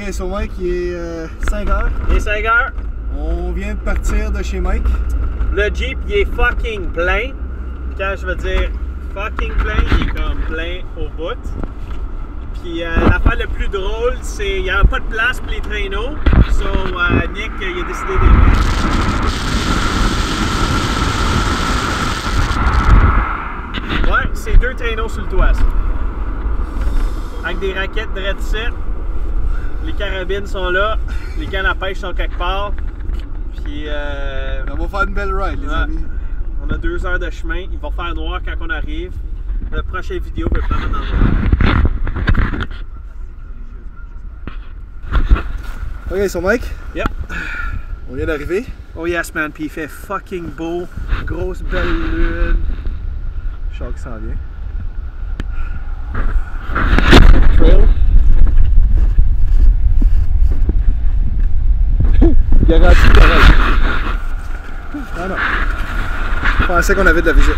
Ok, so Mike, il est 5 heures. Il est 5 heures. On vient de partir de chez Mike. Le Jeep, il est fucking plein. Quand je veux dire fucking plein, il est comme plein au bout. Puis l'affaire le plus drôle, c'est qu'il n'y a pas de place pour les traîneaux. So, Nick, il a décidé de... Ouais, c'est 2 traîneaux sur le toit, ça. Avec des raquettes de set. Les carabines sont là. Les cannes à pêche sont quelque part. Puis... On va faire une belle ride, les amis. On a 2 heures de chemin. Il va faire noir quand on arrive. La prochaine vidéo va prendre dans le noir. Ok, so Mike. Yep. On vient d'arriver. Oh yes, man. Puis il fait fucking beau. Grosse belle lune. Shark s'en vient. Trail. Garantie correct. Ah non. Je pensais qu'on avait de la visite.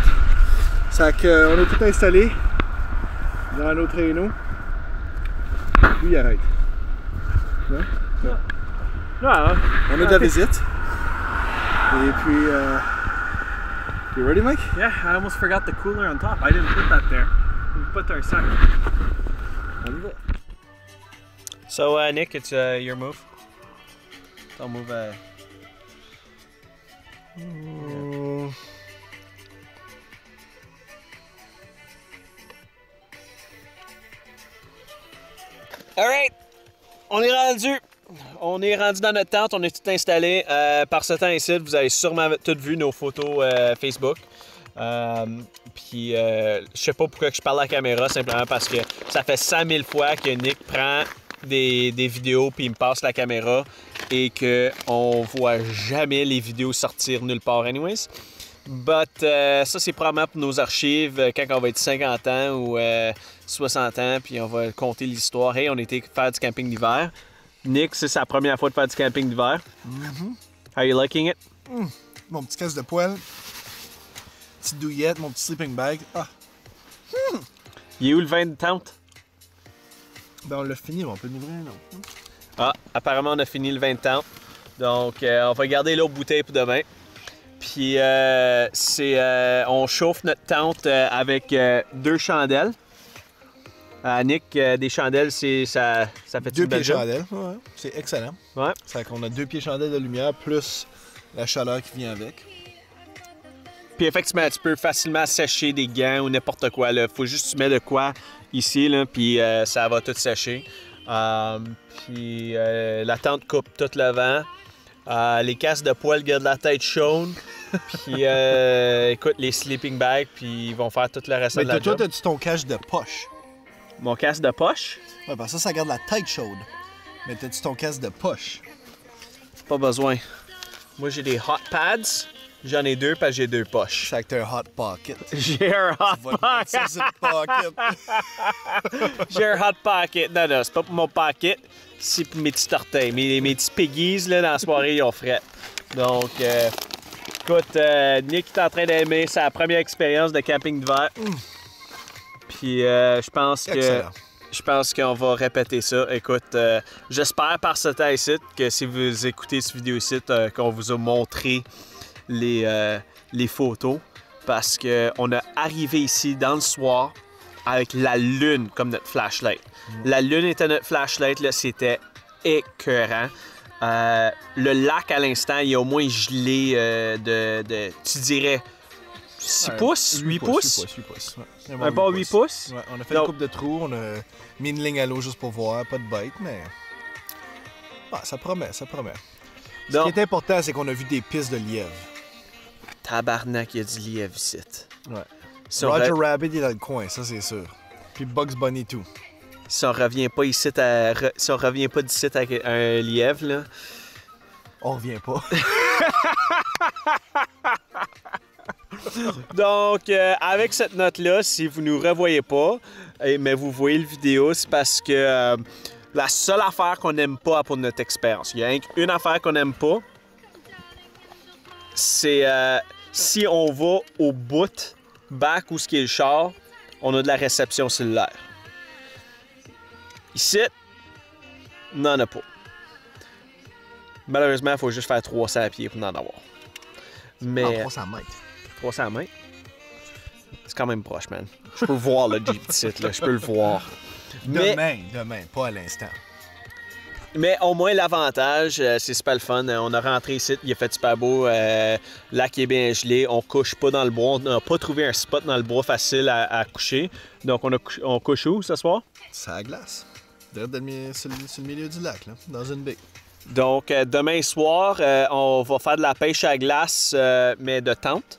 C'est qu'on a tout installé dans nos traîneaux. Lui, il arrête. Non? Non. Ouais. On a de la visite. Et puis... You ready, Mike? Yeah, I almost forgot the cooler on top. I didn't put that there. We put our sack. On y va. So, Nick, it's your move. I'll move. Alright, on est rendu dans notre tente, on est tout installé. Par ce temps ici, vous avez sûrement toutes vu nos photos Facebook. Puis je sais pas pourquoi je parle à la caméra, simplement parce que ça fait 100 000 fois que Nick prend des vidéos puis il me passe la caméra et qu'on voit jamais les vidéos sortir nulle part anyways. But ça c'est probablement pour nos archives quand on va être 50 ans ou 60 ans puis on va compter l'histoire. Hey, on était faire du camping d'hiver. Nick, c'est sa première fois de faire du camping d'hiver. How are you liking it? Mon petit casque de poêle. Petite douillette, mon petit sleeping bag. Ah. Il est où le vin de tente? Ben on l'a fini, mais on peut livrer un autre. Ah, apparemment on a fini le vin de tente. Donc on va garder l'autre bouteille pour demain. Puis on chauffe notre tente avec 2 chandelles. Nick, des chandelles, ça fait 2 pieds chandelles, ouais, c'est excellent. Ouais. C'est qu'on a 2 pieds chandelles de lumière plus la chaleur qui vient avec. Puis effectivement, tu peux facilement sécher des gants ou n'importe quoi. Il faut juste que tu mets de quoi ici, là, puis ça va tout sécher. Puis la tente coupe tout le vent. Les casques de poêle gardent la tête chaude. Puis écoute, les sleeping bags, puis ils vont faire tout le reste de la job. Mais toi, t'as-tu ton cache de poche? Mon casque de poche? Ouais, parce que ça garde la tête chaude. Mais t'as-tu ton casque de poche? Pas besoin. Moi, j'ai des hot pads. J'en ai 2 parce que j'ai 2 poches. C'est que t'as un hot pocket. J'ai un hot pocket. J'ai un hot pocket. Non, c'est pas pour mon pocket. C'est pour mes petits orteils. Mes petits piggies, là, dans la soirée, ils ont fret. Donc, écoute, Nick est en train d'aimer sa première expérience de camping d'hiver. Puis, je pense qu'on va répéter ça. Écoute, j'espère par ce temps ici que si vous écoutez cette vidéo ici, qu'on vous a montré les photos, parce qu'on a arrivé ici dans le soir avec la lune comme notre flashlight. La lune était notre flashlight, là, c'était écœurant. Le lac à l'instant, il est au moins gelé tu dirais 6 pouces, 8 pouces? 8 pouces. Ouais. Un bon 8 pouces? Ouais, on a fait une coupe de trous, on a mis une ligne à l'eau juste pour voir, pas de bête, mais ça promet, ça promet. Ce qui est important, c'est qu'on a vu des pistes de lièvre. Tabarnak, il y a du lièvre ici. Ouais. Si Roger Rabbit est dans le coin, ça c'est sûr. Puis Bugs Bunny tout. Si on revient pas ici si on revient pas d'ici avec un lièvre, là. On revient pas. Donc, avec cette note-là, si vous nous revoyez pas, mais vous voyez le vidéo, c'est parce que la seule affaire qu'on n'aime pas pour notre expérience, il y a une affaire qu'on n'aime pas, c'est si on va au bout, back où ce qui est le char, on a de la réception cellulaire. Ici, n'en a pas. Malheureusement, il faut juste faire 300 pieds pour en avoir. Mais 300 mètres. 300 mètres? C'est quand même proche, man. Je peux voir le Jeep site, là. Je peux le voir. Demain, pas à l'instant. Mais au moins, l'avantage, c'est super le fun. On a rentré ici, il a fait super beau. Lac est bien gelé. On couche pas dans le bois. On n'a pas trouvé un spot dans le bois facile à coucher. Donc, on couche où ce soir? C'est à la glace. Sur le milieu du lac, là, dans une baie. Donc, demain soir, on va faire de la pêche à glace, mais de tente.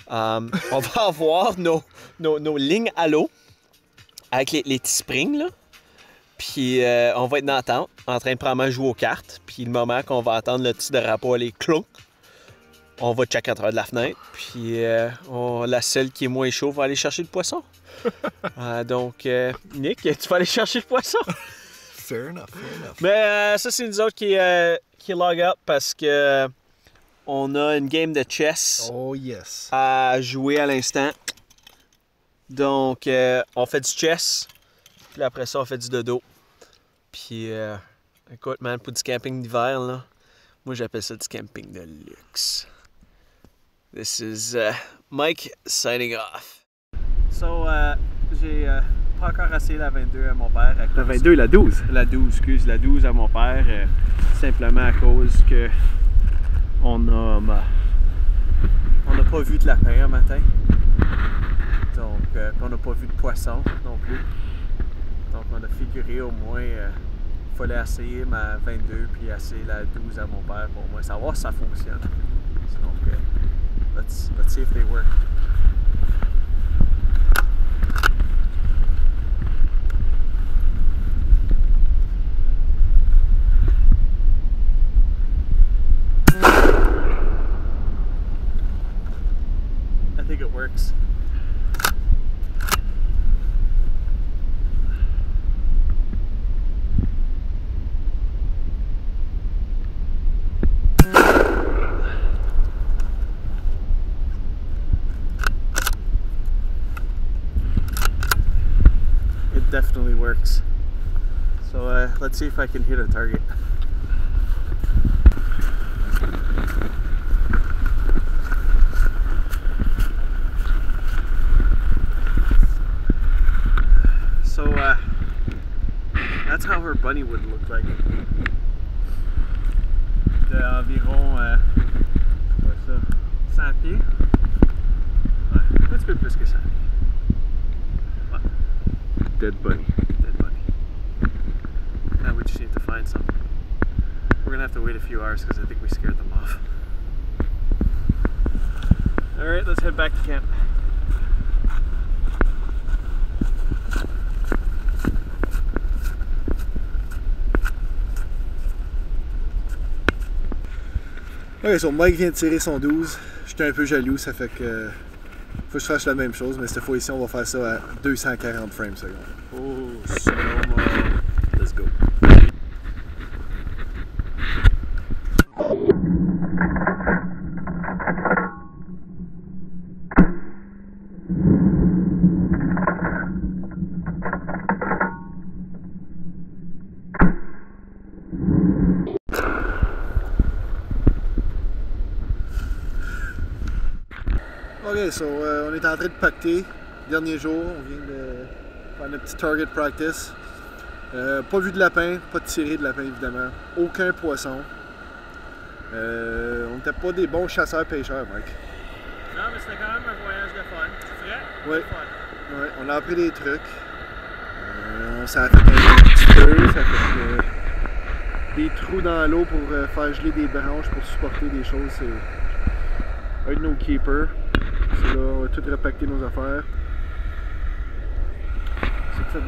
On va avoir nos lignes à l'eau avec les petits springs, là. Puis, on va être dans la tente, en train de probablement jouer aux cartes. Puis, le moment qu'on va entendre le petit drapeau aller clonk, on va checker à travers de la fenêtre. Puis, la seule qui est moins chaud va aller chercher le poisson. Donc, Nick, tu vas aller chercher le poisson. Fair enough. Mais ça, c'est nous autres qui log up parce que on a une game de chess à jouer à l'instant. Donc, on fait du chess. Puis après ça, on fait du dodo. Puis, écoute, man, pour du camping d'hiver, là, moi, j'appelle ça du camping de luxe. This is Mike signing off. So, j'ai pas encore essayé la 22 à mon père. La 22 et la 12? La 12, excuse, la 12 à mon père. Simplement à cause que on n'a pas vu de lapin un matin. Donc, on n'a pas vu de poisson non plus. Donc, on a figuré au moins, il fallait essayer ma 22 puis essayer la 12 à mon père pour au moins savoir si ça fonctionne. Donc, let's see if they work. I think it works. It definitely works. So let's see if I can hit a target. So that's how her bunny would look like. De environ 100 pieds. Ouais, un petit peu plus que 100 pieds. Ouais. Dead bunny. Dead bunny. Now we just need to find some. We're gonna have to wait a few hours because I think we scared them off. Alright, let's head back to camp. Ok, so Mike vient de tirer son 12. J'étais un peu jaloux, ça fait que faut que je fasse la même chose, mais cette fois ici on va faire ça à 240 frames secondes. Oh, slow-mo. Let's go. Ok, so on est en train de pacter. Dernier jour, on vient de faire notre petit target practice. Pas vu de lapin, pas de tiré de lapin évidemment. Aucun poisson. On n'était pas des bons chasseurs-pêcheurs, Mike. Non, mais c'était quand même un voyage de fun. C'est vrai? Oui. Fun. Ouais, on a appris des trucs. Ça a fait un petit peu, ça a fait des trous dans l'eau pour faire geler des branches pour supporter des choses. C'est un de nos keepers. C'est là, on va tout repacter nos affaires. C'est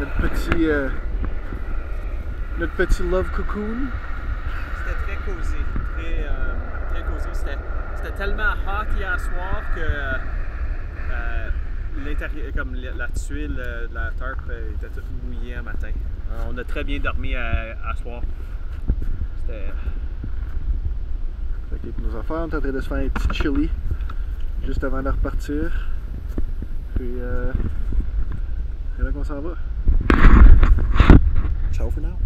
notre petit love cocoon. C'était très cosy. Très cosy. C'était tellement hot hier soir que l'intérieur, comme la tuile de la tarp était toute mouillée un matin. On a très bien dormi à soir. C'était... Ok, pour nos affaires, on est en train de se faire un petit chili juste avant de repartir. Puis c'est là qu'on s'en va. Ciao for now.